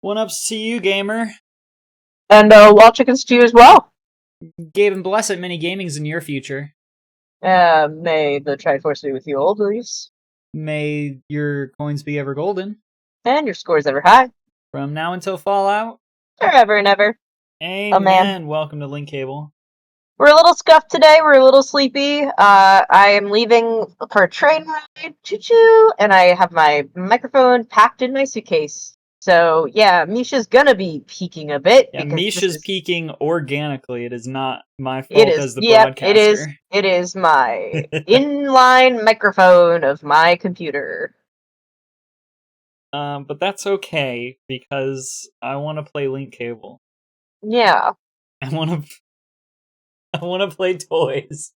One ups to you, gamer. And Wild Chickens to you as well. Gabe and bless it, many gamings in your future. May the Triforce be with you always. May your coins be ever golden. And your scores ever high. From now until Fallout. Forever and ever. Amen. Oh, man. Welcome to Link Cable. We're a little scuffed today. We're a little sleepy. I am leaving for a train ride. Choo-choo. And I have my microphone packed in my suitcase. So, yeah, Misha's gonna be peeking a bit. Yeah, Misha's peeking organically. It is not my fault as the broadcaster. It is my inline microphone of my computer. But that's okay, because I want to play Link Cable. Yeah. I want to play toys.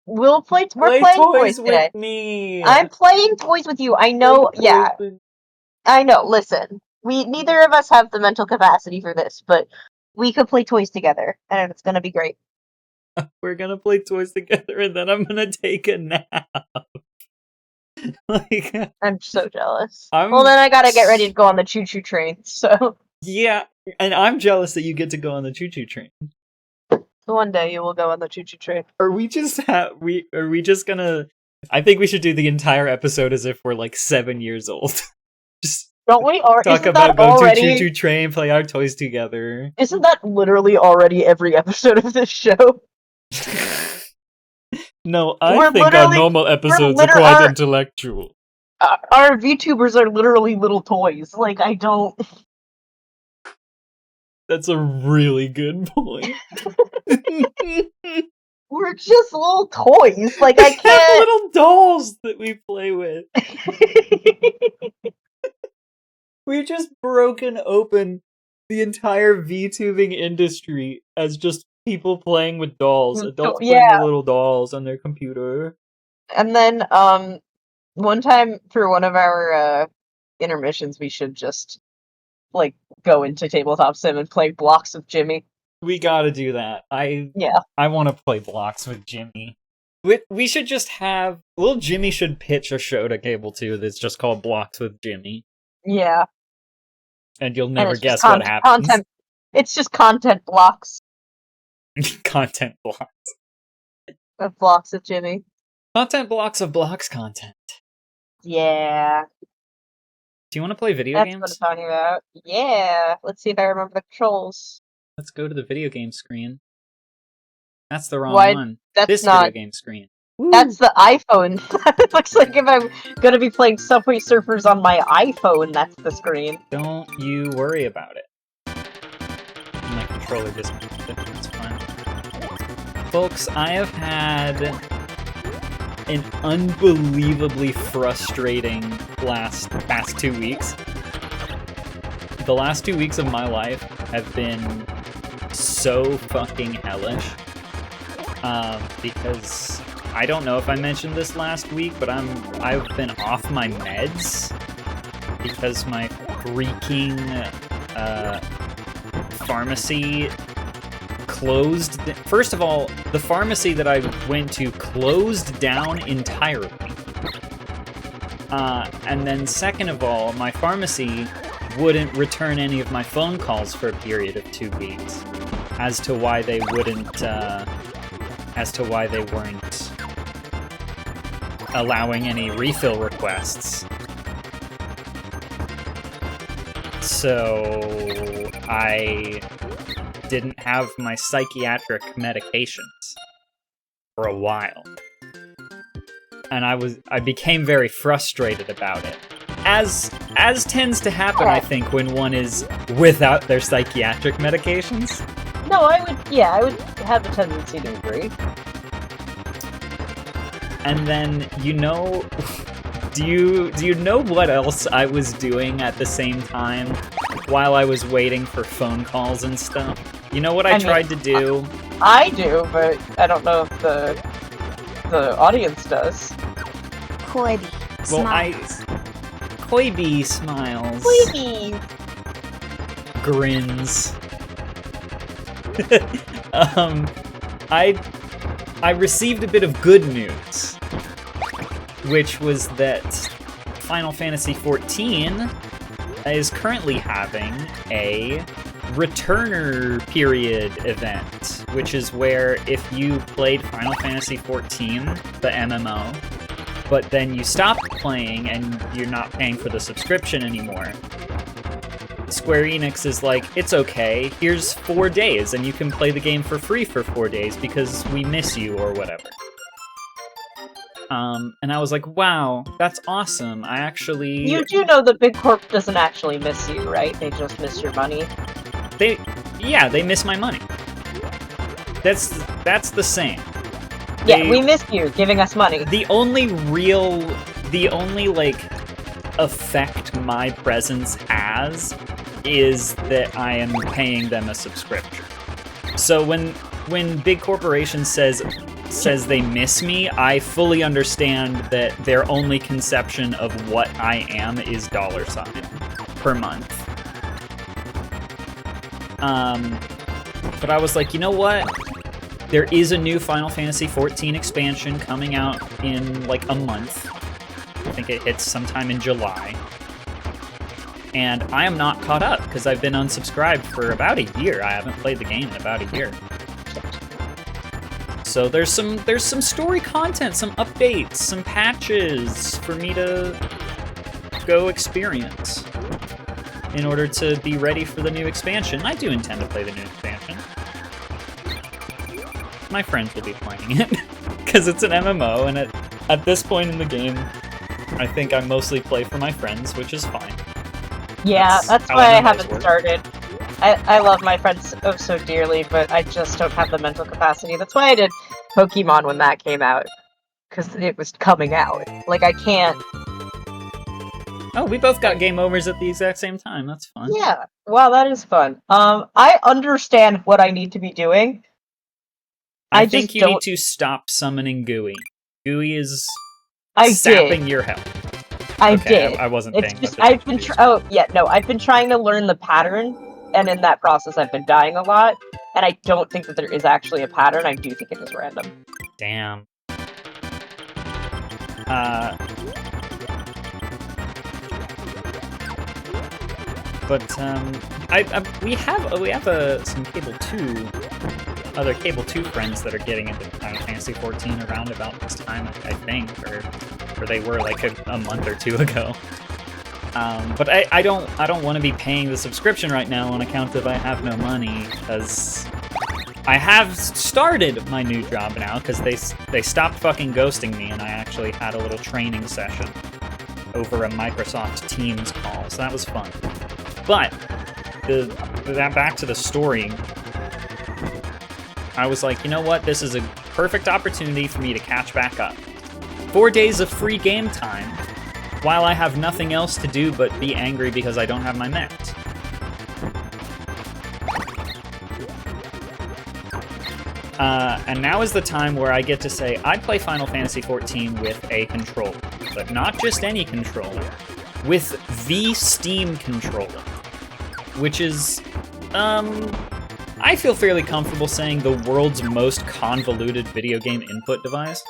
We're playing toys today. With me. I'm playing toys with you. I know. Yeah. I know. Listen, neither of us have the mental capacity for this, but we could play toys together, and it's gonna be great. We're gonna play toys together, and then I'm gonna take a nap. I'm so jealous. Well, then I gotta get ready to go on the choo-choo train. So yeah, and I'm jealous that you get to go on the choo-choo train. One day you will go on the choo-choo train. Are we just gonna? I think we should do the entire episode as if we're like 7 years old. Just don't we talk about going to choo-choo train, play our toys together. Isn't that literally already every episode of this show? No, I think our normal episodes are quite intellectual. Our VTubers are literally little toys. Like, I don't... That's a really good point. We're just little toys. Like, I can't... have little dolls that we play with. We've just broken open the entire VTubing industry as just people playing with dolls. Adults playing with little dolls on their computer. And then, one time for one of our intermissions, we should just, like, go into Tabletop Sim and play Blocks with Jimmy. We gotta do that. I want to play Blocks with Jimmy. We should just have... Little Jimmy should pitch a show to Cable 2 that's just called Blocks with Jimmy. Yeah. And you'll never guess what happens. It's just content blocks. Content blocks. Of Blocks with Jimmy. Content blocks of blocks content. Yeah. Do you want to play video games? That's what I'm talking about. Yeah. Let's see if I remember the controls. Let's go to the video game screen. That's the wrong one. That's not video game screen. That's the iPhone. It looks like if I'm gonna be playing Subway Surfers on my iPhone, that's the screen. Don't you worry about it. My controller just moved. It's fine. Folks, I have had an unbelievably frustrating past 2 weeks. The last 2 weeks of my life have been so fucking hellish. Because I don't know if I mentioned this last week, but I've been off my meds because my freaking pharmacy closed. First of all, the pharmacy that I went to closed down entirely. And then second of all, my pharmacy wouldn't return any of my phone calls for a period of 2 weeks as to why they weren't allowing any refill requests. So I didn't have my psychiatric medications for a while. And I became very frustrated about it. As tends to happen, I think, when one is without their psychiatric medications. No, I would have a tendency to agree. And then, do you know what else I was doing at the same time while I was waiting for phone calls and stuff? You know what I tried to do? I do, but I don't know if the audience does. Kirby smiles. Kirby smiles. Kirby grins. I received a bit of good news, which was that Final Fantasy XIV is currently having a returner period event, which is where if you played Final Fantasy XIV, the MMO, but then you stop playing and you're not paying for the subscription anymore, Square Enix is like, it's okay, here's 4 days, and you can play the game for free for 4 days because we miss you or whatever. And I was like, wow, that's awesome. I actually... You do know the Big Corp doesn't actually miss you, right? They just miss your money. Yeah, they miss my money. That's the same. Yeah, we miss you giving us money. The only like effect my presence has is that I am paying them a subscription. So when big corporations says they miss me, I fully understand that their only conception of what I am is $sign per month. But I was like, you know what? There is a new Final Fantasy XIV expansion coming out in like a month. I think it hits sometime in July. And I am not caught up because I've been unsubscribed for about a year. I haven't played the game in about a year. So there's some story content, some updates, some patches for me to go experience in order to be ready for the new expansion. I do intend to play the new expansion. My friends will be playing it because it's an MMO, and at this point in the game, I think I mostly play for my friends, which is fine. Yeah, that's why I haven't started. I love my friends so dearly, but I just don't have the mental capacity. That's why I did Pokemon when that came out, because it was coming out. Like, I can't... Oh, we both got game overs at the exact same time. That's fun. Yeah, wow, that is fun. I understand what I need to be doing. I think you need to stop summoning Gooey. Gooey is sapping your health. I did. I wasn't paying attention. I've been trying to learn the pattern, and in that process I've been dying a lot, and I don't think that there is actually a pattern. I do think it is random. Damn. We have some other Cable 2 friends that are getting into Final Fantasy XIV around about this time, I think, or they were like a month or two ago. But I don't want to be paying the subscription right now on account of I have no money, because I have started my new job now because they stopped fucking ghosting me, and I actually had a little training session over a Microsoft Teams call, so that was fun. But back to the story, I was like, you know what? This is a perfect opportunity for me to catch back up. 4 days of free game time, while I have nothing else to do but be angry because I don't have my mechs. And now is the time where I get to say, I play Final Fantasy XIV with a controller, but not just any controller, with the Steam controller, which is, I feel fairly comfortable saying the world's most convoluted video game input device.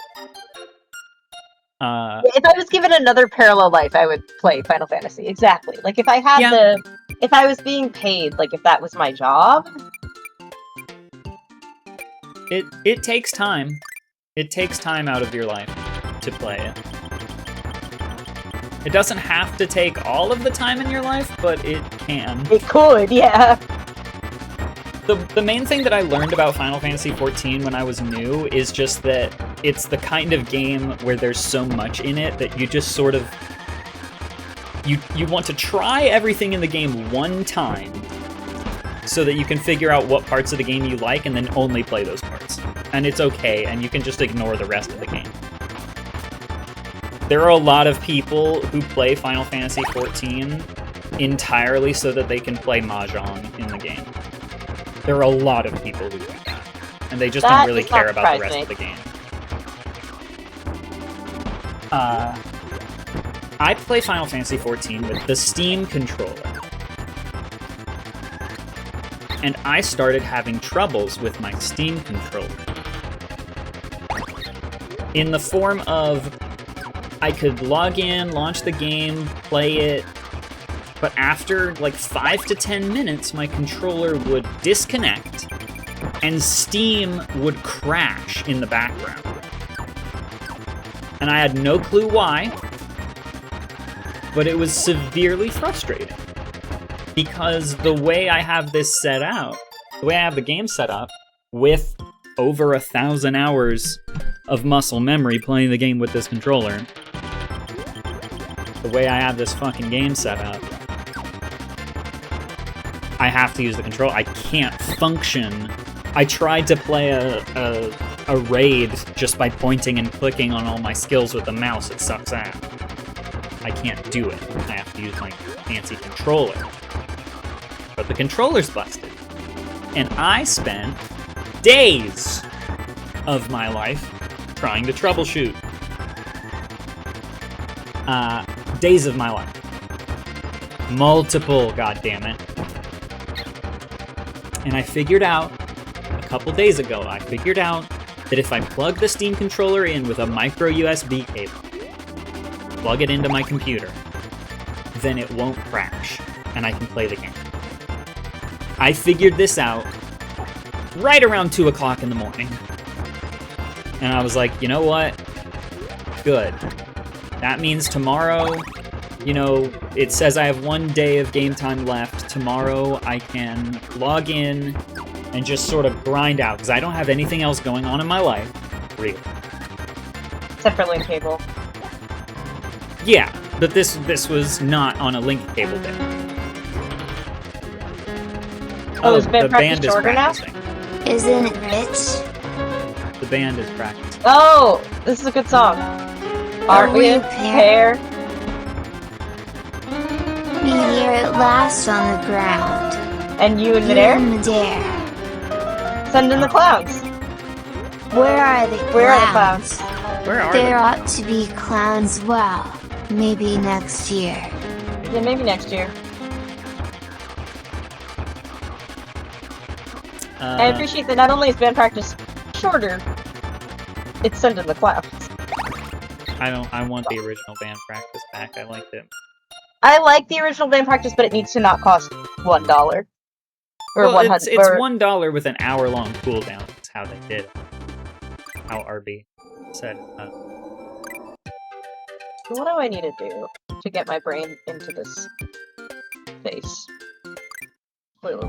If I was given another parallel life, I would play Final Fantasy. Exactly. Like, if I had if I was being paid, like, if that was my job... It takes time. It takes time out of your life to play it. It doesn't have to take all of the time in your life, but it can. It could, yeah. The main thing that I learned about Final Fantasy XIV when I was new is just that it's the kind of game where there's so much in it that you just sort of... You want to try everything in the game one time so that you can figure out what parts of the game you like and then only play those parts. And it's okay, and you can just ignore the rest of the game. There are a lot of people who play Final Fantasy XIV entirely so that they can play Mahjong in the game. There are a lot of people who do that, and they just don't really care about the rest of the game. I play Final Fantasy XIV with the Steam controller, and I started having troubles with my Steam controller. In the form of, I could log in, launch the game, play it, But after like 5 to 10 minutes, my controller would disconnect and Steam would crash in the background. And I had no clue why, but it was severely frustrating. Because the way I have this set out, the way I have the game set up, with over 1,000 hours of muscle memory playing the game with this controller, the way I have this fucking game set up, I have to use the controller. I can't function. I tried to play a raid just by pointing and clicking on all my skills with the mouse. It sucks ass. I can't do it. I have to use my fancy controller. But the controller's busted. And I spent days of my life trying to troubleshoot. Days of my life. Multiple, goddammit. And I figured out, a couple days ago, I figured out that if I plug the Steam controller in with a micro USB cable, plug it into my computer, then it won't crash, and I can play the game. I figured this out right around 2 o'clock in the morning. And I was like, you know what? Good. That means tomorrow, you know, it says I have 1 day of game time left. Tomorrow I can log in and just sort of grind out, because I don't have anything else going on in my life, really. Except for link cable. Yeah, but this was not on a link cable bit. Oh, is band the band is shorter now? practicing. Isn't it? The band is practicing. Oh, this is a good song. Are we a pair? Meteor at last on the ground. And you in You midair? in midair. Send in the clowns. Where are the clowns? Where are the clowns? Where are There they? ought to be clowns. Well, maybe next year. Yeah, maybe next year. I appreciate that not only is band practice shorter, it's send in the clowns. I want the original band practice back. I liked it. I like the original band practice, but it needs to not cost $1. Or Well, 100. it's or- $1 with an hour-long cooldown. That's how they did it. How RB said. What do I need to do to get my brain into this face? Clue.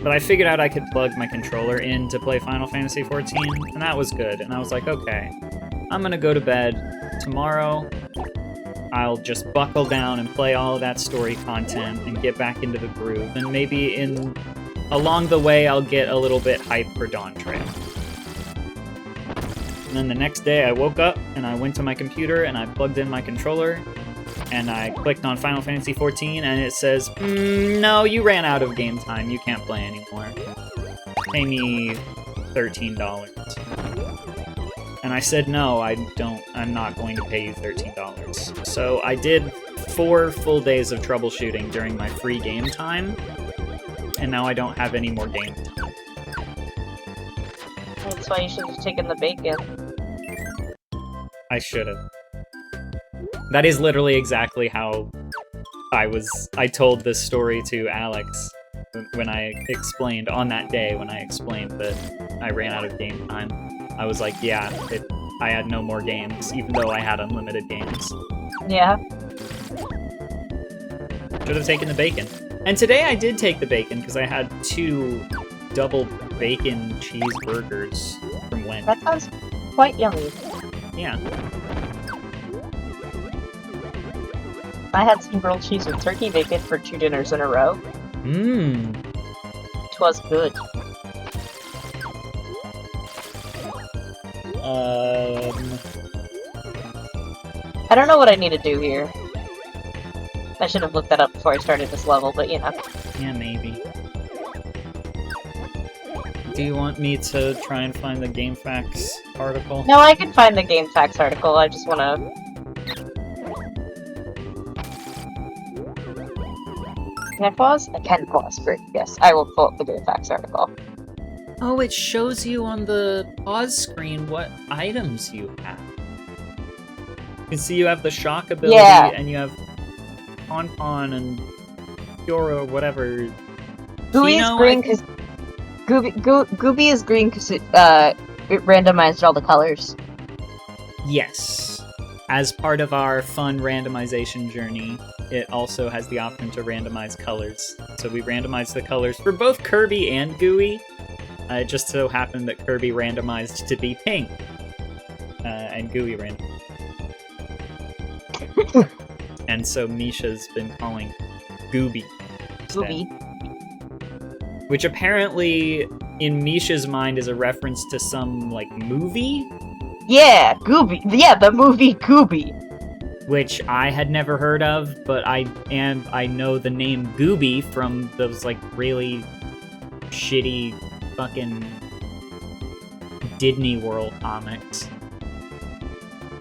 But I figured out I could plug my controller in to play Final Fantasy XIV, and that was good. And I was like, okay, I'm gonna go to bed. Tomorrow, I'll just buckle down and play all of that story content and get back into the groove. And maybe along the way, I'll get a little bit hyped for Dawn Trail. And then the next day, I woke up and I went to my computer and I plugged in my controller and I clicked on Final Fantasy XIV and it says, no, you ran out of game time. You can't play anymore. Pay me $13. And I said, no, I'm not going to pay you $13. So I did 4 full days of troubleshooting during my free game time, and now I don't have any more game time. That's why you should have taken the bacon. I should have. That is literally exactly how I told this story to Alex when I explained, on that day, when I explained that I ran out of game time. I was like, yeah, I had no more games, even though I had unlimited games. Yeah. Should have taken the bacon. And today I did take the bacon, because I had 2 double bacon cheeseburgers from Wendy's. That sounds quite yummy. Yeah. I had some grilled cheese with turkey bacon for 2 dinners in a row. Mmm. 'Twas good. I don't know what I need to do here. I should have looked that up before I started this level, but you know. Yeah, maybe. Do you want me to try and find the GameFAQs article? No, I can find the GameFAQs article, I just wanna... Can I pause? I can pause. Great, yes. I will pull up the GameFAQs article. Oh, it shows you on the pause screen what items you have. You see, you have the shock ability, Yeah. and you have Pon and Pyoro, whatever. Gooey is Kino, green because Gooby is green because it randomized all the colors. Yes. As part of our fun randomization journey, it also has the option to randomize colors. So we randomized the colors for both Kirby and Gooey. It just so happened that Kirby randomized to be pink, and Gooey randomized. And so Misha's been calling Gooby. Gooby. Which apparently, in Misha's mind, is a reference to some, like, movie? Yeah, Gooby. Yeah, the movie Gooby. Which I had never heard of, but I know the name Gooby from those, like, really shitty fucking Disney World comics.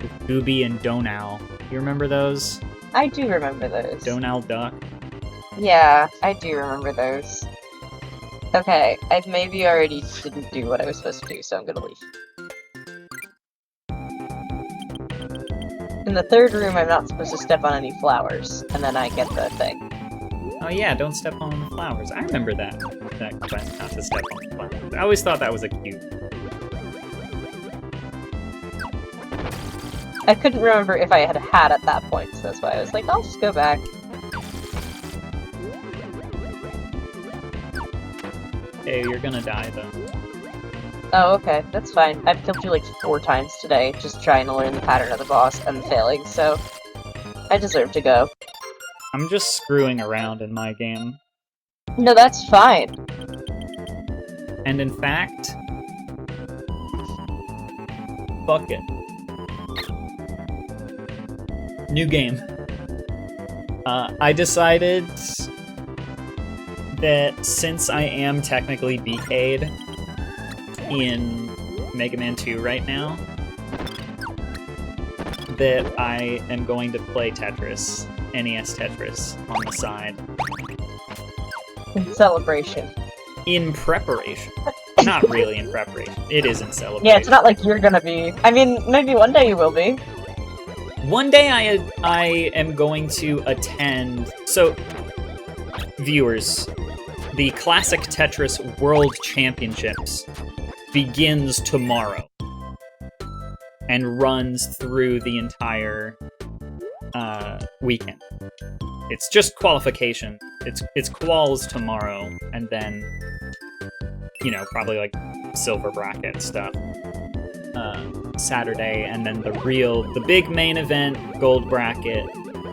With Gooby and Donal. You remember those? I do remember those. Donal Duck? Yeah, I do remember those. Okay, I maybe already didn't do what I was supposed to do, so I'm gonna leave. In the third room, I'm not supposed to step on any flowers, and then I get the thing. Oh yeah, don't step on the flowers. I remember that quest, not to step on the flowers. I always thought that was a cute. I couldn't remember if I had a hat at that point, so that's why I was like, I'll just go back. Hey, you're gonna die though. Oh, okay, that's fine. I've killed you like 4 times today, just trying to learn the pattern of the boss and failing, so I deserve to go. I'm just screwing around in my game. No, that's fine. And in fact, fuck it. New game. I decided that since I am technically BK'd in Mega Man 2 right now, that I am going to play Tetris, NES Tetris, on the side. In celebration. In preparation. Not really in preparation. It is in celebration. Yeah, it's not like you're gonna be. I mean, maybe one day you will be. One day I am going to attend... So, viewers, the Classic Tetris World Championships begins tomorrow and runs through the entire weekend. It's just qualification. It's quals tomorrow, and then, you know, probably like silver bracket stuff Saturday, and then the big main event, gold bracket,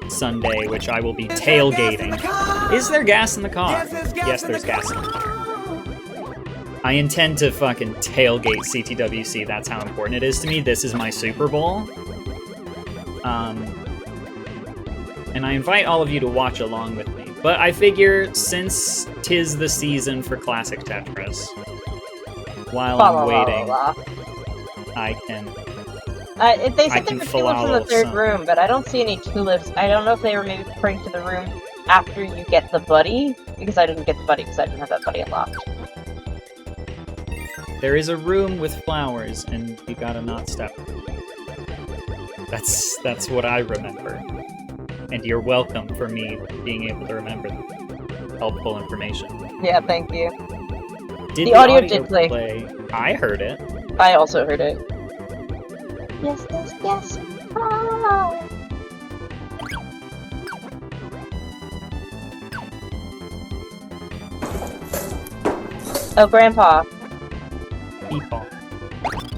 Sunday, which I will be tailgating. Is there gas in the car? Yes, there's gas in the car. I intend to fucking tailgate CTWC. That's how important it is to me. This is my Super Bowl. And I invite all of you to watch along with me. But I figure, since 'tis the season for Classic Tetris, while I'm waiting, I can... They said there were tulips in the third room, but I don't see any tulips. I don't know if they were maybe putting to the room after you get the buddy, because I didn't get the buddy because I didn't have that buddy unlocked. There is a room with flowers, and you gotta not step. That's what I remember. And you're welcome for me being able to remember helpful information. Yeah, thank you. Did the audio did play. I heard it. I also heard it. Yes, yes, yes. Ah. Oh, Grandpa. Peepaw.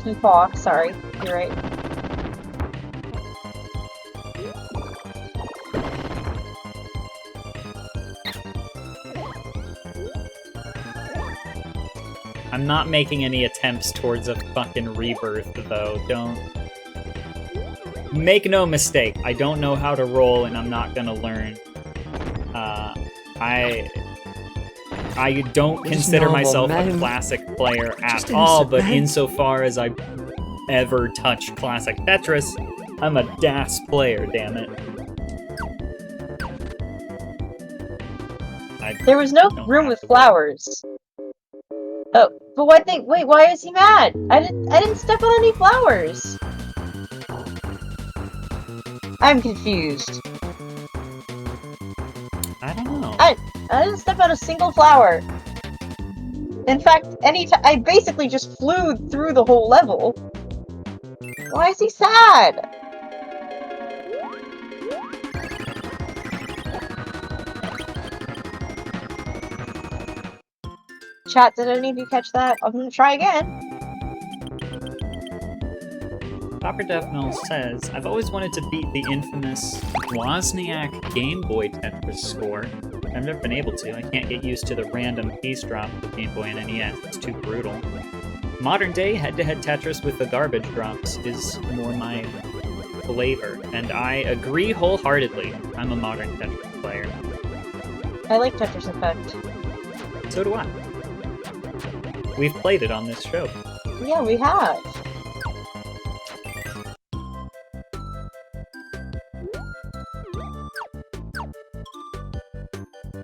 Peepaw, sorry. You're right. I'm not making any attempts towards a fucking rebirth, though. Don't... Make no mistake, I don't know how to roll, and I'm not gonna learn. I don't consider myself a classic player at all, but insofar as I ever touch Classic Tetris, I'm a DAS player, damn it. There was no room with flowers. Oh, but wait, why is he mad? I didn't step on any flowers. I'm confused. I don't know. I didn't step on a single flower. In fact, I basically just flew through the whole level. Why is he sad? Chat, did any of you catch that? I'm gonna try again. Dr. Defnell says, I've always wanted to beat the infamous Wozniak Game Boy Tetris score. I've never been able to. I can't get used to the random piece drop of Game Boy and NES. It's too brutal. Modern day head-to-head Tetris with the garbage drops is more my flavor, and I agree wholeheartedly. I'm a modern Tetris player. I like Tetris Effect. So do I. We've played it on this show. Yeah, we have.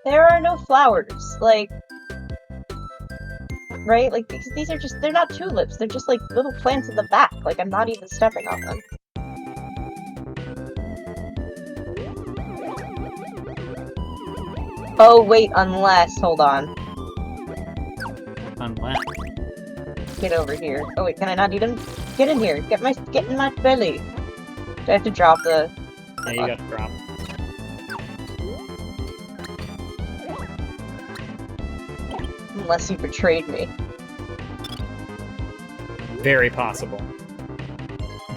There are no flowers, like... Right? Like, these are just... They're not tulips, they're just, like, little plants in the back. Like, I'm not even stepping on them. Oh, wait, unless... Hold on. Unless... Get over here. Oh, wait, can I not eat them? Get in here. Get in my belly. Do I have to drop the... Yeah, you gotta drop. Unless you betrayed me. Very possible.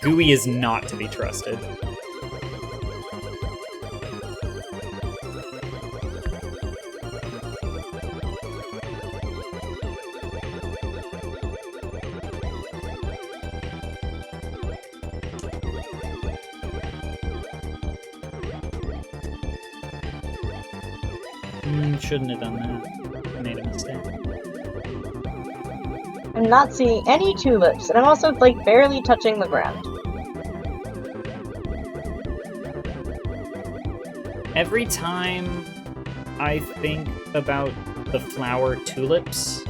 Gooey is not to be trusted. Shouldn't have done that. I made a mistake. I'm not seeing any tulips, and I'm also, like, barely touching the ground. Every time I think about the flower tulips,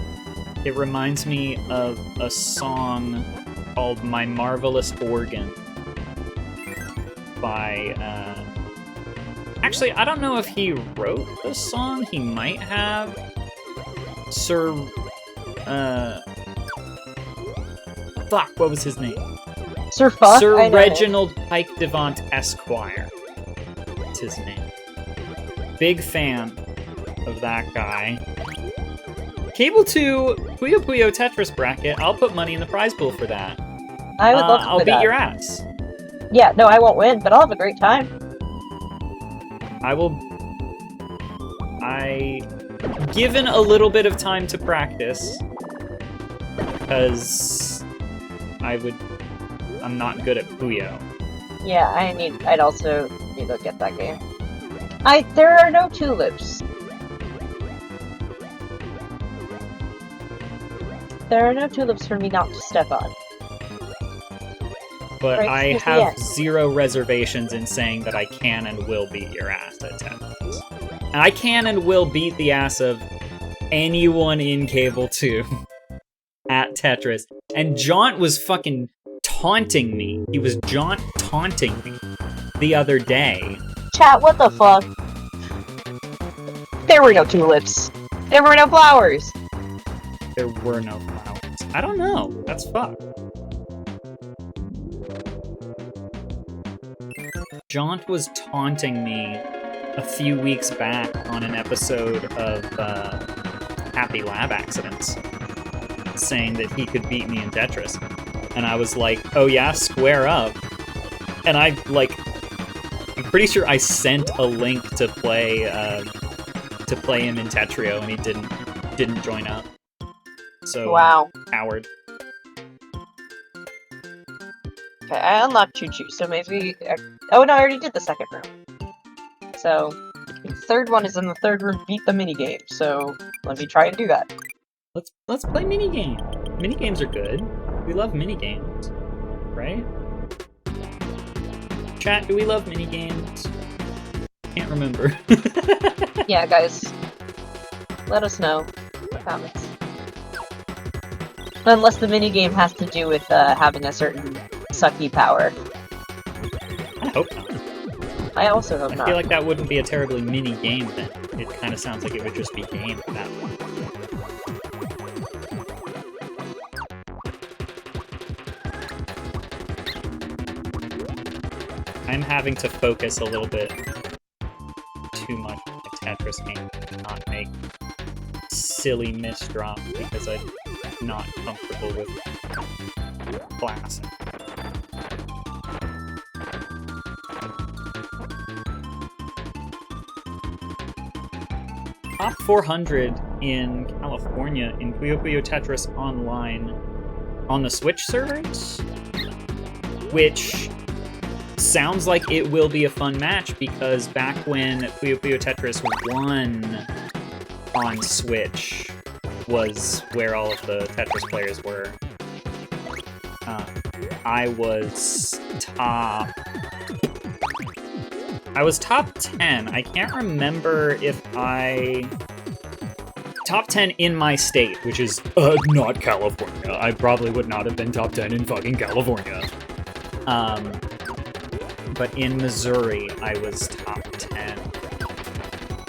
it reminds me of a song called My Marvelous Organ by, actually, I don't know if he wrote the song. He might have. Fuck, what was his name? Sir Fuck? Sir Reginald Pike Devant Esquire. That's his name. Big fan of that guy. Cable 2 Puyo Puyo Tetris bracket. I'll put money in the prize pool for that. I would love to I'll play beat that. your ass. Yeah, no, I won't win, but I'll have a great time. Given a little bit of time to practice, because I'm not good at Puyo. Yeah, I'd also need to get that game. There are no tulips. There are no tulips for me not to step on. But Right, I here's the have end. zero reservations in saying that I can and will beat your ass at Tetris. And I can and will beat the ass of anyone in Cable 2 at Tetris. And Jaunt was fucking taunting me. He was taunting me the other day. Chat, what the fuck? There were no tulips. There were no flowers. There were no flowers. I don't know. That's fucked. Jaunt was taunting me a few weeks back on an episode of Happy Lab Accidents, saying that he could beat me in Tetris. And I was like, oh yeah, square up. And I'm pretty sure I sent a link to play him in Tetrio, and he didn't join up. So Wow. Howard. Okay, I unlocked Choo Choo, so maybe... Oh no, I already did the second room. So, the third one is in the third room, beat the minigame, so let me try and do that. Let's play minigame. Minigames are good. We love minigames, right? Chat, do we love minigames? Can't remember. Yeah, guys. Let us know in the comments. Unless the minigame has to do with having a certain sucky power. I hope not. I also hope I not. feel like that wouldn't be a terribly mini game then. It kind of sounds like it would just be game at that point. I'm having to focus a little bit too much on my Tetris game and not make silly misdrops because I'm not comfortable with classic. Top 400 in California in Puyo Puyo Tetris Online on the Switch servers, which sounds like it will be a fun match because back when Puyo Puyo Tetris 1 on Switch was where all of the Tetris players were, I was top 10. I can't remember if top 10 in my state, which is not California. I probably would not have been top 10 in fucking California. But in Missouri, I was top 10.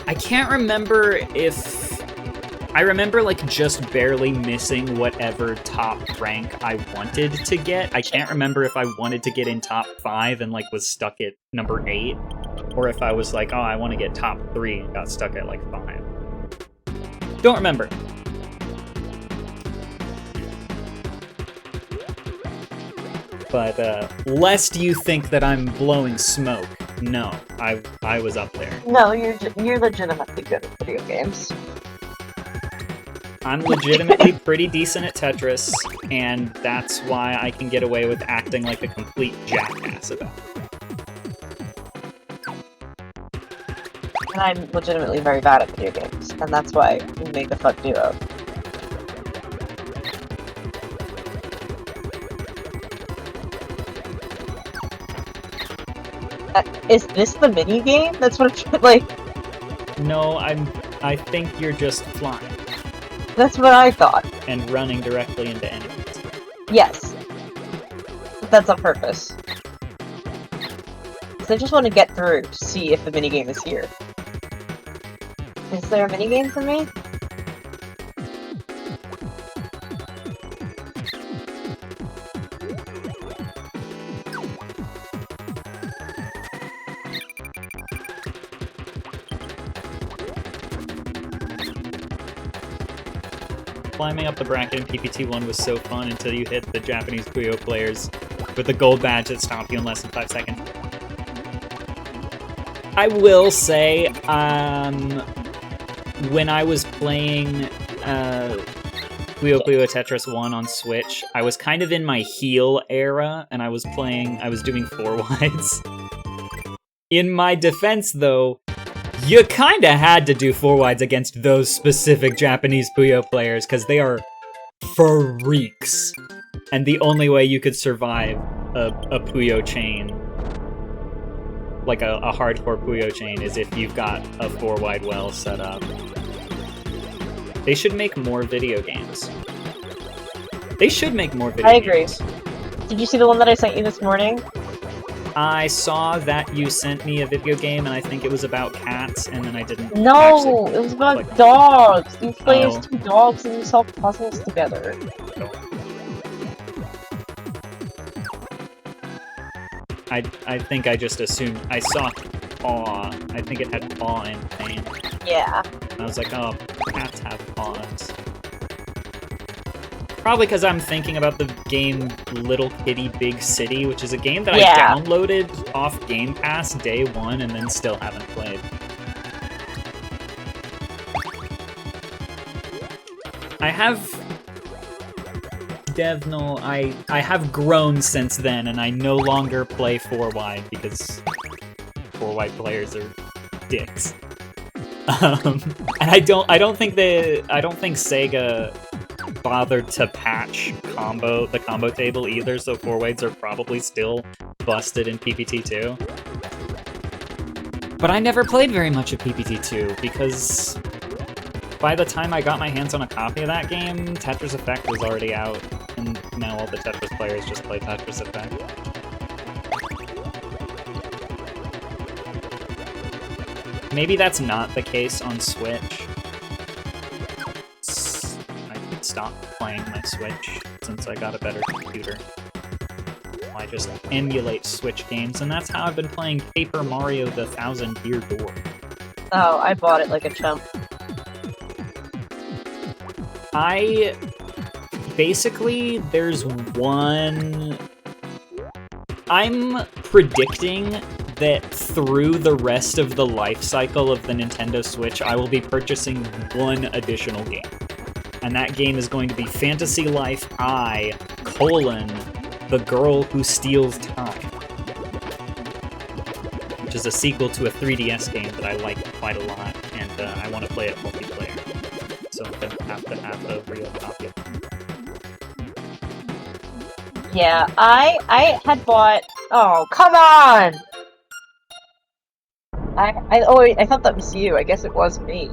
I can't remember if... I remember, like, just barely missing whatever top rank I wanted to get. I can't remember if I wanted to get in top 5 and, like, was stuck at number 8. Or if I was like, oh, I want to get top 3 and got stuck at, like, 5. Don't remember. But, lest you think that I'm blowing smoke, no, I was up there. No, you're legitimately good at video games. I'm legitimately pretty decent at Tetris, and that's why I can get away with acting like a complete jackass about it. And I'm legitimately very bad at video games, and that's why we make a fun duo. Is this the mini game? That's what it's like. No, I think you're just flying. That's what I thought. And running directly into enemies. Yes. But that's on purpose. So I just want to get through to see if the minigame is here. Is there a minigame for me? Climbing up the bracket in PPT1 was so fun until you hit the Japanese Puyo players with the gold badge that stomped you in less than 5 seconds. I will say, when I was playing Puyo Puyo Tetris 1 on Switch, I was kind of in my heel era, and I was doing 4 wides. In my defense, though, you kinda had to do 4 wides against those specific Japanese Puyo players, because they are freaks. And the only way you could survive a Puyo chain, like a hardcore Puyo chain, is if you've got a 4 wide well set up. They should make more video games. They should make more video games. I agree. Did you see the one that I sent you this morning? I saw that you sent me a video game, and I think it was about cats, and then I didn't. No, it was about dogs. You play as 2 dogs and you solve puzzles together. I think I just assumed. I saw paw. I think it had paw and pain. Yeah. And I was like, oh, cats have paws. Probably because I'm thinking about the game Little Kitty Big City, which is a game that I downloaded off Game Pass day 1 and then still haven't played. I have... Devnal, I have grown since then, and I no longer play 4-wide because 4-wide players are dicks. And I don't think Sega bothered to patch the combo table either, so 4-wides are probably still busted in PPT2. But I never played very much of PPT2 because by the time I got my hands on a copy of that game, Tetris Effect was already out, and now all the Tetris players just play Tetris Effect. maybe that's not the case on Switch. I could stop playing my Switch since I got a better computer. I just emulate Switch games, and that's how I've been playing Paper Mario: The Thousand Year Door. Oh, I bought it like a chump. Basically, there's one... I'm predicting that through the rest of the life cycle of the Nintendo Switch, I will be purchasing one additional game. And that game is going to be Fantasy Life I: The Girl Who Steals Time. Which is a sequel to a 3DS game that I like quite a lot, and I want to play it multiplayer. So I'm going to have a real copy of it. Yeah, I had bought... Oh, come on! I thought that was you. I guess it was me.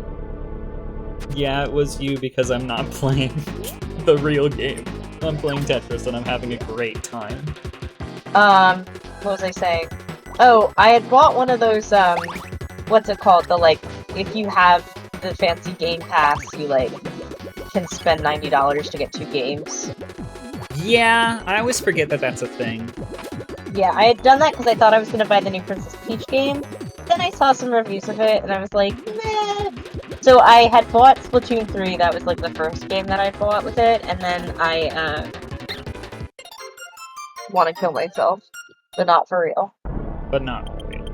Yeah, it was you because I'm not playing the real game. I'm playing Tetris and I'm having a great time. What was I saying? Oh, I had bought one of those, what's it called? The, like, if you have the fancy Game Pass, you, like, can spend $90 to get 2 games. Yeah, I always forget that that's a thing. Yeah, I had done that because I thought I was going to buy the new Princess Peach game. Then I saw some reviews of it, and I was like, meh. So I had bought Splatoon 3, that was, like, the first game that I bought with it, and then I, want to kill myself. But not for real. But not for real.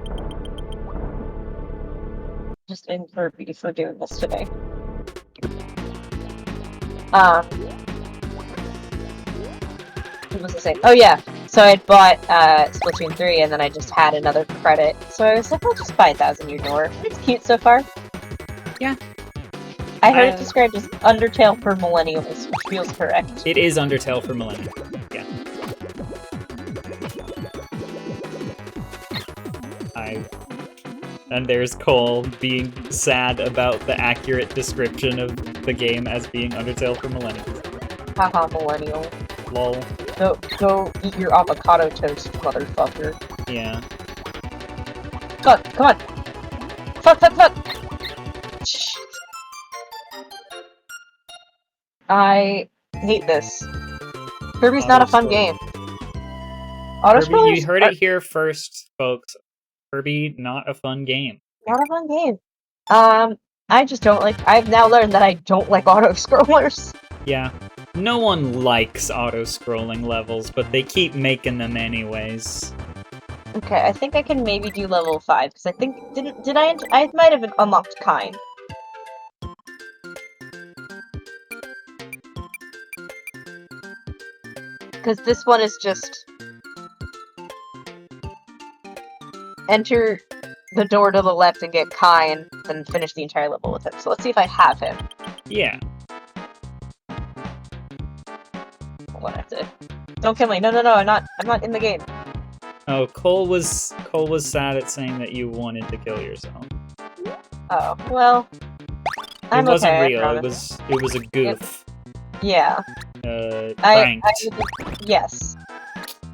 Just in Kirby for doing this today. What was I saying? Oh yeah, so I bought Splatoon 3 and then I just had another credit. So I was like, I'll just buy 1,000 Year Door. It's cute so far. Yeah. I heard it described as Undertale for millennials, which feels correct. It is Undertale for millennials. Yeah. And there's Cole being sad about the accurate description of the game as being Undertale for millennials. Haha, millennial. Lol. Go eat your avocado toast, motherfucker. Yeah. Fuck, come on! Fuck! I hate this. Kirby's not a fun game. Kirby, you heard it here first, folks. Kirby, not a fun game. Not a fun game. I just don't like... I've now learned that I don't like auto-scrollers. Yeah. No one likes auto-scrolling levels, but they keep making them anyways. Okay, I think I can maybe do level 5, because I think... I might have unlocked Kine. Because this one is just... Enter the door to the left and get Kine, then finish the entire level with him. So let's see if I have him. Yeah. Hold on, I have to... Don't kill me. No, I'm not in the game. Oh, Cole was sad at saying that you wanted to kill yourself. Oh, well... It wasn't real, it was a goof. Yeah. Pranked. Yes.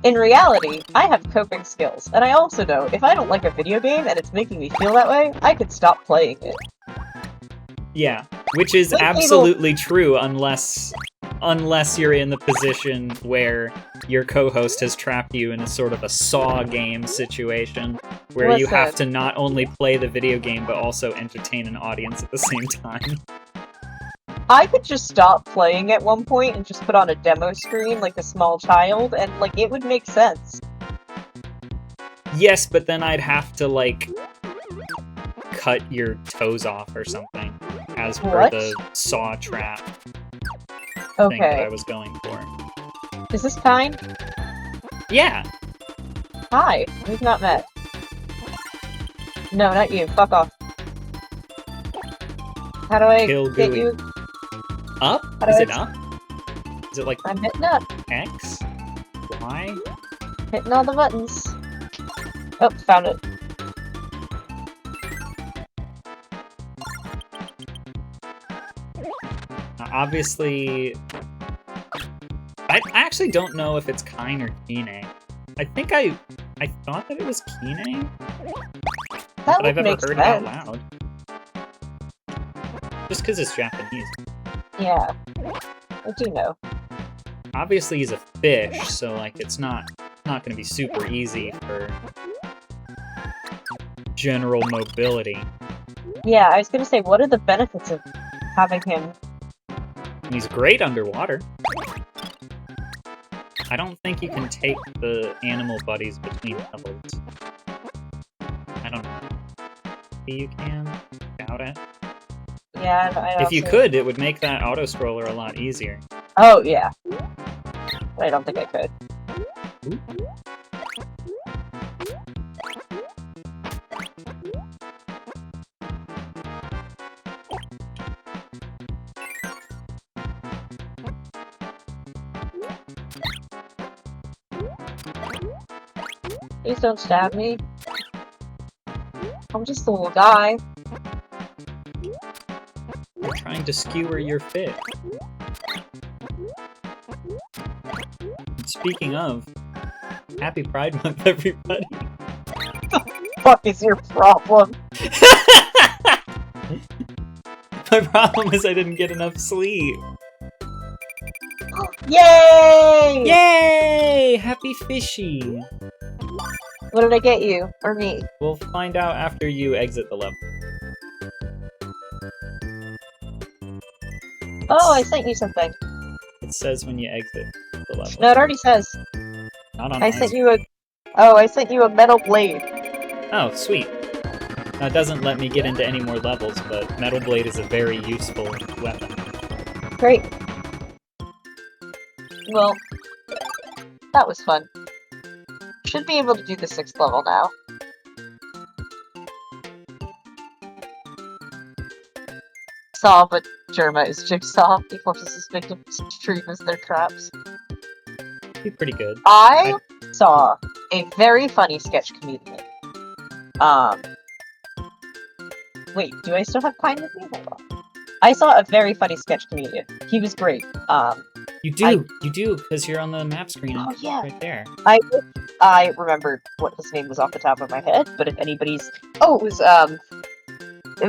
In reality, I have coping skills, and I also know if I don't like a video game and it's making me feel that way, I could stop playing it. Yeah, which is absolutely true unless you're in the position where your co-host has trapped you in a sort of a Saw game situation, where you have to not only play the video game but also entertain an audience at the same time. I could just stop playing at one point and just put on a demo screen like a small child, and, like, it would make sense. Yes, but then I'd have to, like, cut your toes off or something, as per the Saw trap thing that I was going for. Is this Kine? Yeah! Hi, we've not met. No, not you. Fuck off. How do I get you? Up? Is it up? Is it like I'm hitting up. X? Y? Hitting all the buttons. Oh, found it. Obviously... I actually don't know if it's Kine or Kine. I think I thought that it was Kine? That I've ever makes heard it out sense. loud. Just because it's Japanese. Yeah, I do know. Obviously, he's a fish, so like it's not going to be super easy for general mobility. Yeah, I was gonna say, what are the benefits of having him? He's great underwater. I don't think you can take the animal buddies between levels. I don't know. Maybe you can? Doubt it. Yeah, I If you also- could, it would make that auto-scroller a lot easier. Oh, yeah. But I don't think I could. Ooh. Please don't stab me. I'm just a little guy. I'm trying to skewer your fish. And speaking of, happy Pride Month, everybody. What is your problem? My problem is I didn't get enough sleep. Yay! Yay! Happy fishy. What did I get you? Or me? We'll find out after you exit the level. Oh, I sent you something. It says when you exit the level. No, it already says. Not on I mine. sent you a... Oh, I sent you a metal blade. Oh, sweet. Now, it doesn't let me get into any more levels, but Metal Blade is a very useful weapon. Great. Well, that was fun. Should be able to do the 6th level now. Saw, but Germa is Jigsaw. He forces his victims to treat as their traps. Be pretty good. I saw a very funny sketch comedian. Wait, do I still have Pine with me? Hold on. I saw a very funny sketch comedian. He was great. You do, because you're on the map screen. Oh, yeah. Right there. I remembered what his name was off the top of my head, but if anybody's... Oh, it was, a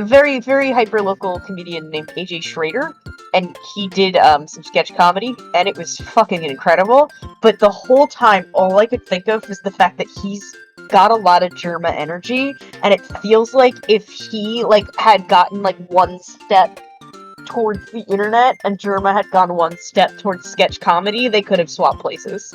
very, very hyper-local comedian named AJ Schrader, and he did, some sketch comedy, and it was fucking incredible, but the whole time, all I could think of was the fact that he's got a lot of Germa energy, and it feels like if he, like, had gotten, like, one step towards the internet, and Germa had gone one step towards sketch comedy, they could have swapped places.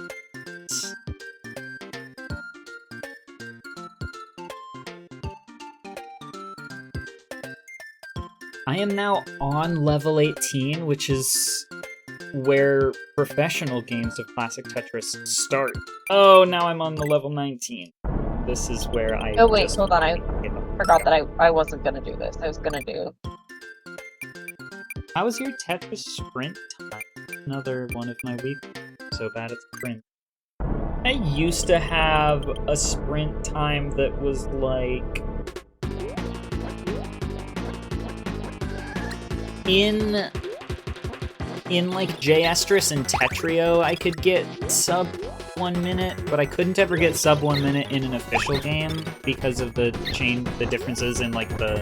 I am now on level 18, which is where professional games of classic Tetris start. Oh, now I'm on the level 19. This is where I... Oh wait, hold on, I forgot that I wasn't gonna do this. I was gonna do... How was your Tetris sprint time? Another one of my weeks. So bad it's sprint. I used to have a sprint time that was like... In like J-Estris and Tetrio, I could get sub 1 minute, but I couldn't ever get sub 1 minute in an official game because of the differences in like the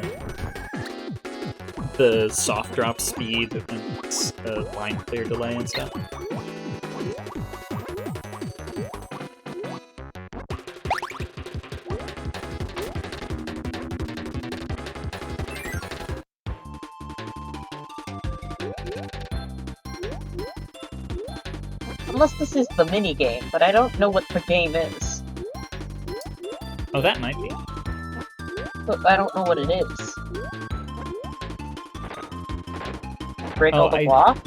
soft drop speed and line clear delay and stuff. Unless this is the mini game, but I don't know what the game is. Oh, that might be. But I don't know what it is. Break all the block?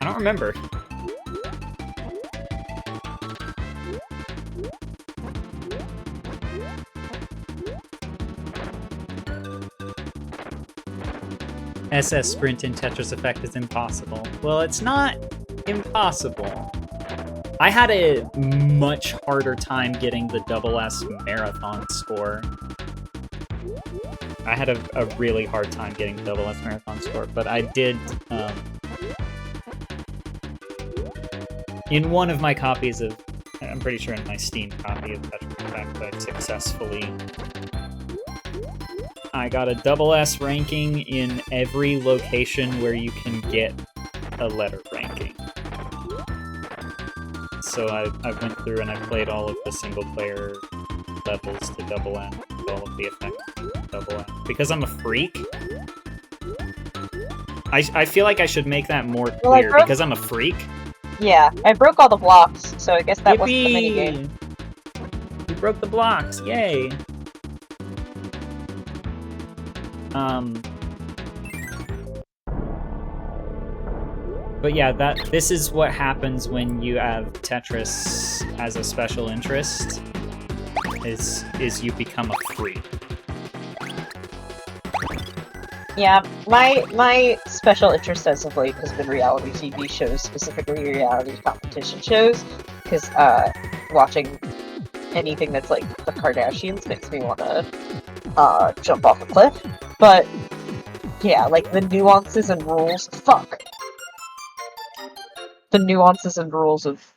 I don't remember. SS Sprint in Tetris Effect is impossible. Well, it's not impossible. I had a much harder time getting the double S marathon score. I had a really hard time getting the double S marathon score, but I did, in one of my copies of, I'm pretty sure in my Steam copy of Tetris I successfully... I got a double S ranking in every location where you can get a letter ranking. So I went through and I played all of the single-player levels to double N, all of the effects to double N. Because I'm a freak, I feel like I should make that more clear, because I'm a freak. Yeah, I broke all the blocks, so I guess that wasn't the minigame. You broke the blocks, yay! But yeah, this is what happens when you have Tetris as a special interest, is you become a freak. Yeah, my special interest as of late has been reality TV shows, specifically reality competition shows, because watching anything that's like the Kardashians makes me want to jump off a cliff. But yeah, like the nuances and rules, fuck. The nuances and rules of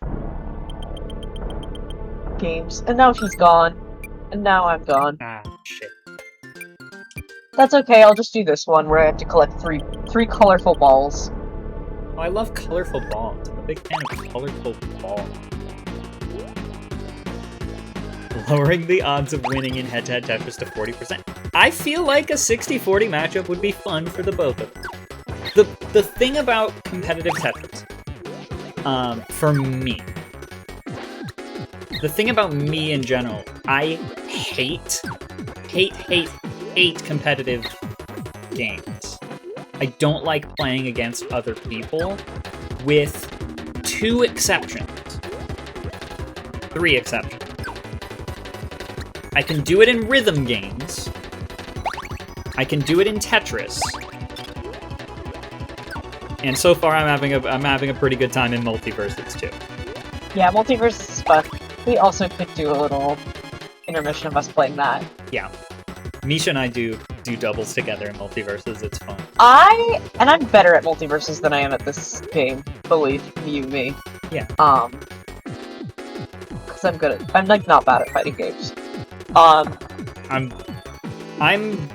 games. And now she's gone. And now I'm gone. Ah, shit. That's okay, I'll just do this one where I have to collect three colorful balls. Oh, I love colorful balls. I'm a big fan of colorful balls. Lowering the odds of winning in head-to-head Tetris to 40%. I feel like a 60-40 matchup would be fun for the both of them. The thing about competitive Tetris, for me, the thing about me in general, I hate competitive games. I don't like playing against other people, with 2 exceptions. 3 exceptions. I can do it in rhythm games. I can do it in Tetris. And so far I'm having a pretty good time in Multiverses too. Yeah, Multiverses is fun. We also could do a little intermission of us playing that. Yeah. Misha and I do doubles together in Multiverses, it's fun. I'm better at Multiverses than I am at this game, believe you me. Yeah. Because I'm like not bad at fighting games. I'm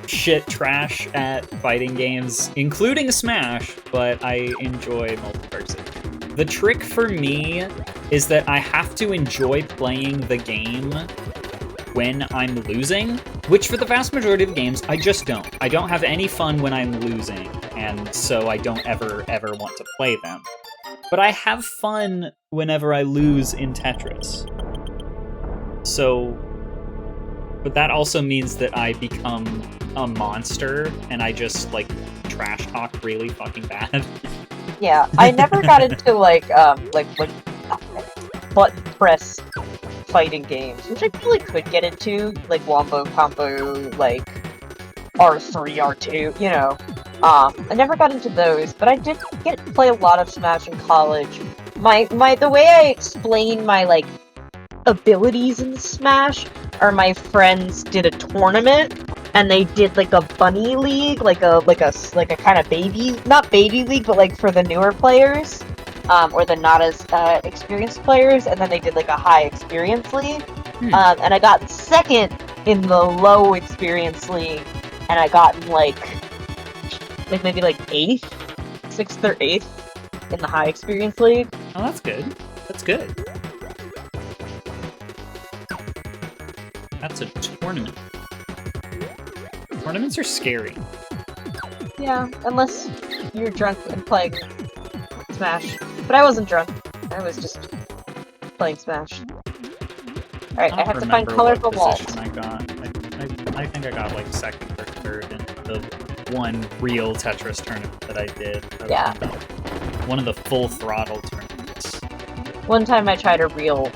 shit trash at fighting games, including Smash, but I enjoy Multiverses. The trick for me is that I have to enjoy playing the game when I'm losing, which for the vast majority of games, I just don't. I don't have any fun when I'm losing, and so I don't ever want to play them. But I have fun whenever I lose in Tetris. So... But that also means that I become a monster, and I just, like, trash talk really fucking bad. Yeah, I never got into, like button press fighting games, which I really could get into, like Wombo Combo, like R3, R2, you know. I never got into those, but I did get to play a lot of Smash in college. The way I explain my, like, abilities in Smash are my friends did a tournament, and they did like a bunny league, like a kind of baby, not baby league, but like for the newer players, or the not as experienced players, and then they did like a high experience league, and I got second in the low experience league, and I got like maybe like 8th, 6th or 8th in the high experience league. Oh, that's good. That's good. That's a tournament. Tournaments are scary. Yeah, unless you're drunk and playing Smash. But I wasn't drunk. I was just playing Smash. Alright, I have to find colorful balls. I got. I think I got like 2nd or 3rd in the one real Tetris tournament that I did. Yeah. One of the full throttle tournaments. One time I tried a real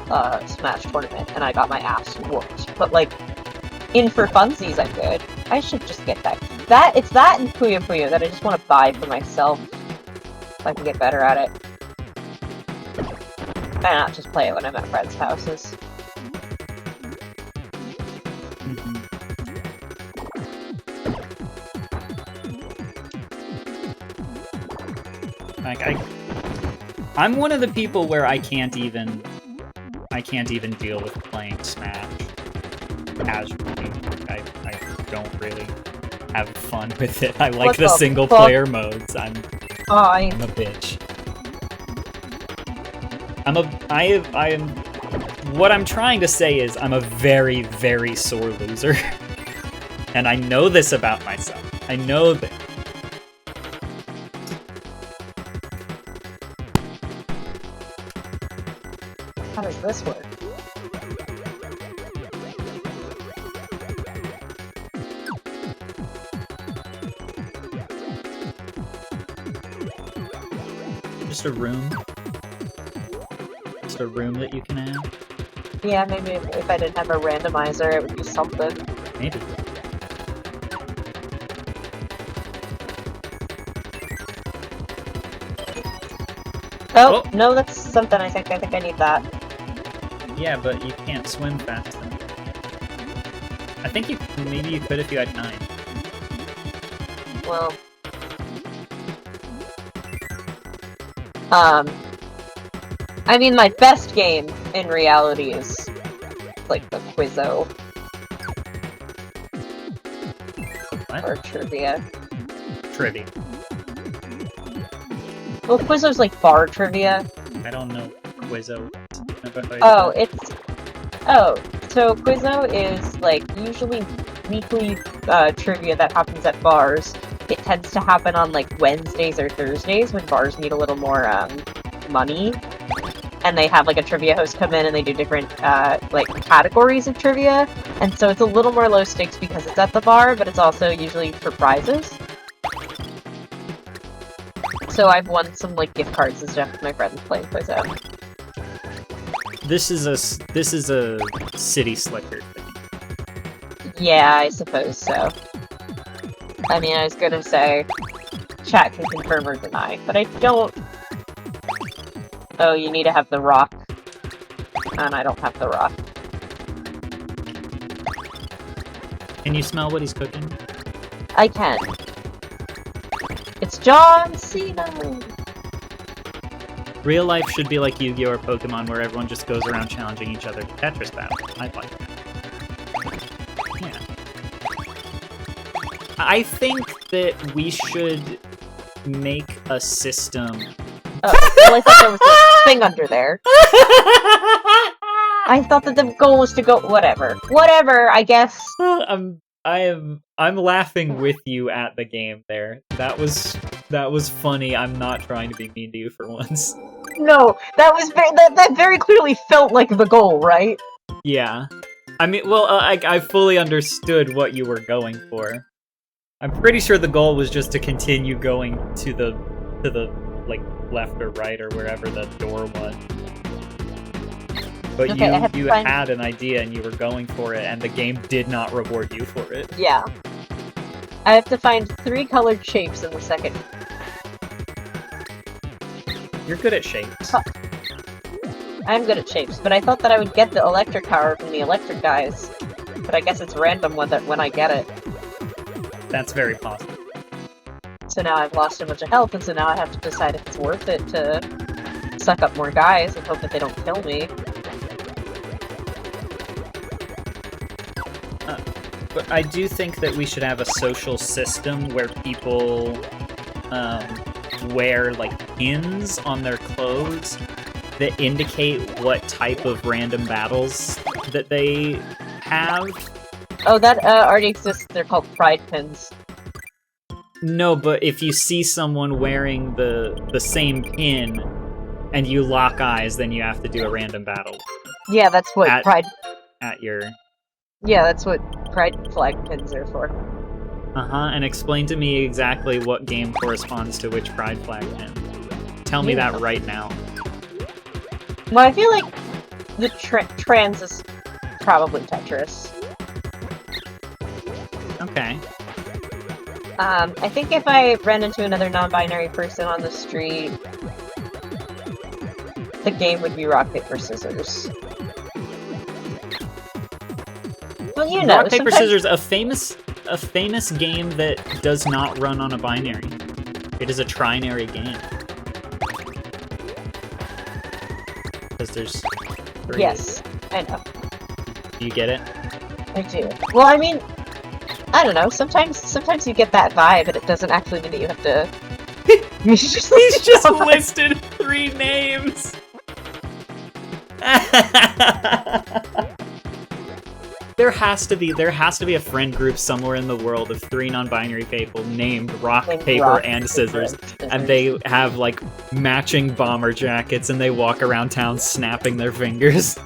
Smash tournament and I got my ass whooped. But like, in for funsies I'm good. I should just get that. It's that and Puyo Puyo that I just want to buy for myself. If I can get better at it. And not just play it when I'm at friends' houses. Like I'm one of the people where I can't even deal with playing Smash. casually. I don't really have fun with it. I like What the the single fuck? player modes. I'm I a bitch. What I'm trying to say is I'm a very, very sore loser. And I know this about myself. I know that. How does this work? Just a room. Just a room that you can add. Yeah, maybe if I didn't have a randomizer, it would be something. Maybe. Oh, Oh. no, that's something I think I need that. Yeah, but you can't swim fast enough. I think maybe you could if you had 9. Well, I mean, my best game in reality is like the Quizzo What? or Trivia. Trivia. Well, Quizzo's like bar trivia. I don't know Quizzo. Never heard Oh, of it. so Quizzo is like usually weekly trivia that happens at bars. It tends to happen on like Wednesdays or Thursdays when bars need a little more money. And they have like a trivia host come in and they do different like categories of trivia. And so it's a little more low stakes because it's at the bar, but it's also usually for prizes. So I've won some like gift cards and stuff with my friends playing Quizzo. This is a city slicker thing. Yeah, I suppose so. I mean, I was gonna say chat can confirm or deny, but I don't. Oh, you need to have the rock. And I don't have the rock. Can you smell what he's cooking? I can. It's John Cena! Real life should be like Yu-Gi-Oh! Or Pokemon, where everyone just goes around challenging each other to Tetris battle. I like that. Yeah. I think that we should make a system. Oh, well, I thought there was a thing under there. I thought that the goal was to go. Whatever. Whatever, I guess. I'm laughing with you at the game there. That was funny. I'm not trying to be mean to you for once. No, that very clearly felt like the goal, right? Yeah. I mean, well, I fully understood what you were going for. I'm pretty sure the goal was just to continue going to the like left or right or wherever the door was. But Okay, you had an idea and you were going for it, and the game did not reward you for it. Yeah. I have to find 3 colored shapes in the second. You're good at shapes. I'm good at shapes, but I thought that I would get the electric power from the electric guys. But I guess it's random when I get it. That's very possible. So now I've lost a bunch of health, and so now I have to decide if it's worth it to suck up more guys and hope that they don't kill me. But I do think that we should have a social system where people wear like pins on their clothes that indicate what type of random battles that they have. Oh, that already exists. They're called pride pins. No, but if you see someone wearing the same pin and you lock eyes, then you have to do a random battle. Yeah, that's what pride. At your. Yeah, that's what pride flag pins are for. And explain to me exactly what game corresponds to which pride flag pin. Tell me that right now. Well, I feel like the trans is probably Tetris. Okay. I think if I ran into another non-binary person on the street, the game would be rock, paper, scissors. Well, you know, rock, paper, scissors, a famous game that does not run on a binary. It is a trinary game. Because there's 3. Yes, I know. Do you get it? I do. Well, I mean, I don't know. Sometimes you get that vibe, and it doesn't actually mean that you have to. He's just listed 3 names. There has to be a friend group somewhere in the world of 3 non-binary people named Rock, Paper, and Scissors, and they have like matching bomber jackets, and they walk around town snapping their fingers.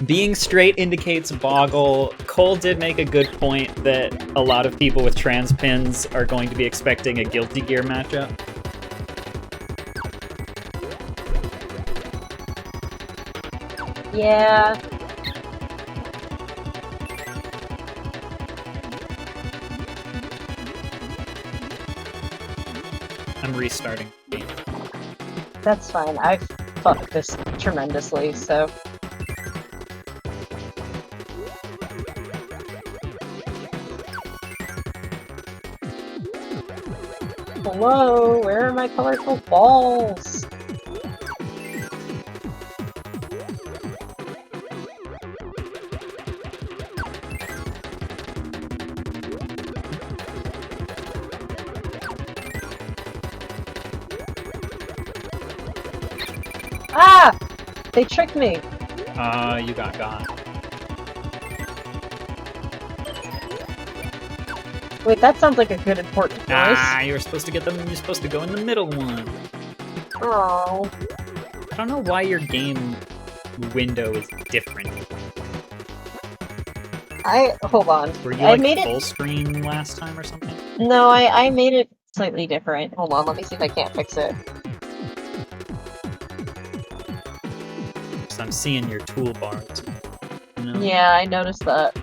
Being straight indicates boggle. Cole did make a good point that a lot of people with trans pins are going to be expecting a Guilty Gear matchup. Yeah. I'm restarting the game. That's fine. I've fucked this tremendously, so. Hello, where are my colorful balls? Ah! They tricked me. You got gone. Wait, that sounds like a good important choice. Ah, you were supposed to get them. You're supposed to go in the middle one. Oh. I don't know why your game window is different. Hold on. Were you like full screen last time or something? No, I made it slightly different. Hold on, let me see if I can't fix it. So I'm seeing your toolbars. You know? Yeah, I noticed that.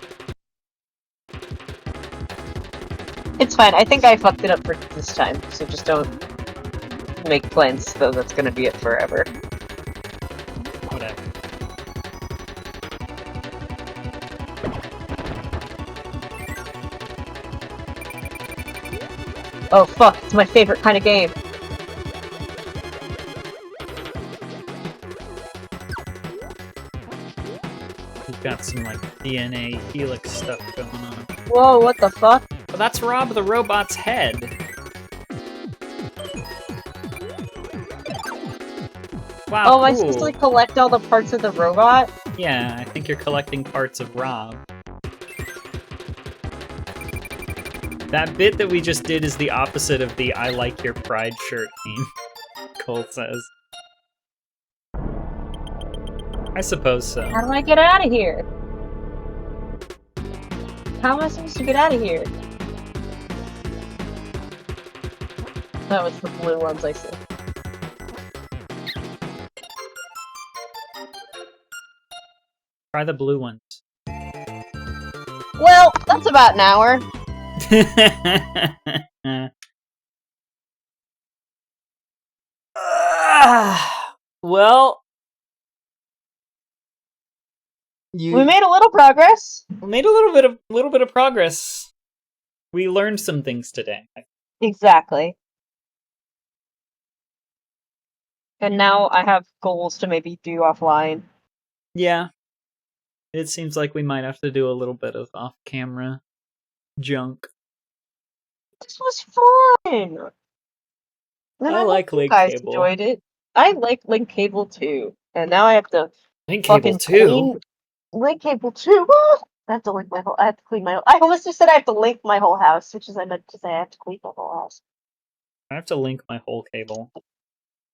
It's fine. I think I fucked it up for this time, so just don't make plans, though that's gonna be it forever. Whatever. Oh fuck, it's my favorite kind of game. You've got some like DNA helix stuff going on. Whoa, what the fuck? Well, that's Rob the robot's head. Wow, Oh, cool. am I supposed to like collect all the parts of the robot? Yeah, I think you're collecting parts of Rob. That bit that we just did is the opposite of the I like your pride shirt meme, Cole says. I suppose so. How do I get out of here? How am I supposed to get out of here? Oh, it's the blue ones I see. Try the blue ones. Well, that's about an hour. Well, We made a little progress. We made a little bit of progress. We learned some things today. Exactly. And now I have goals to maybe do offline. Yeah. It seems like we might have to do a little bit of off-camera junk. This was fun. And I like you Link guys Cable. enjoyed it. I like Link Cable too. And now I have to Link Cable too. Link Cable too. I have to link my whole. I have to clean my. I almost just said I have to link my whole house, which is I meant to say I have to clean my whole house. I have to link my whole cable.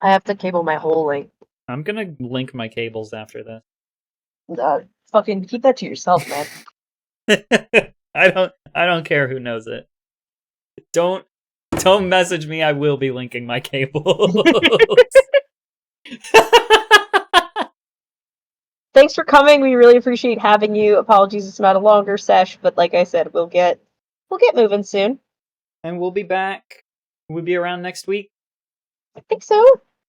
I have to cable my whole link. I'm gonna link my cables after this. Fucking keep that to yourself, man. I don't care who knows it. Don't message me. I will be linking my cables. Thanks for coming. We really appreciate having you. Apologies, it's not a longer sesh, but like I said, we'll get moving soon. And we'll be back. We'll be around next week. I think so.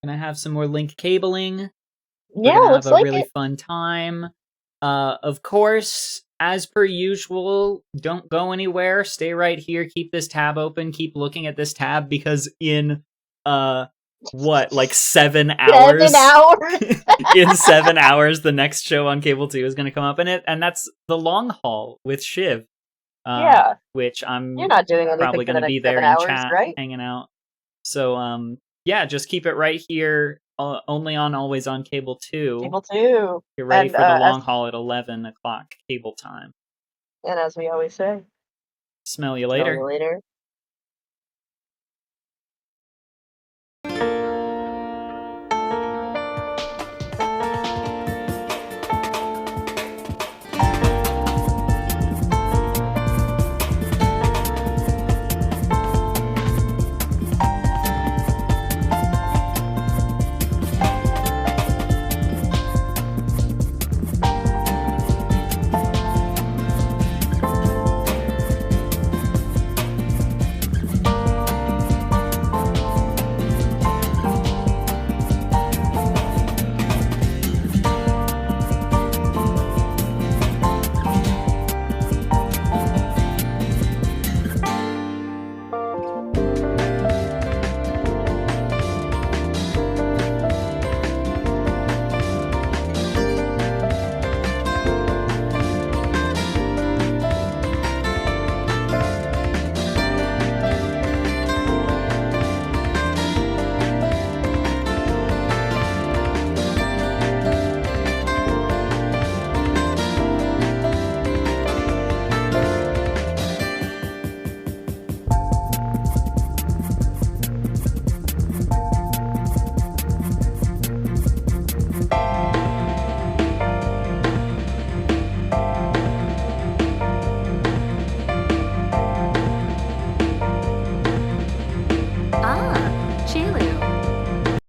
Gonna have some more link cabling. Yeah, We're gonna looks have a like really it. fun time. Of course, as per usual, don't go anywhere. Stay right here. Keep this tab open. Keep looking at this tab because in what, like 7 hours? 7 hours. In 7 hours, the next show on Cable 2 is going to come up, and that's The Long Haul with Shiv. Yeah. Which I'm You're not doing anything probably for going the to be next there 7 in hours, chat, right? hanging out. So, yeah, just keep it right here, only on Always on Cable 2. Cable 2. Get ready And, for The Long Haul at 11 o'clock cable time. And as we always say, Smell you smell later. you later.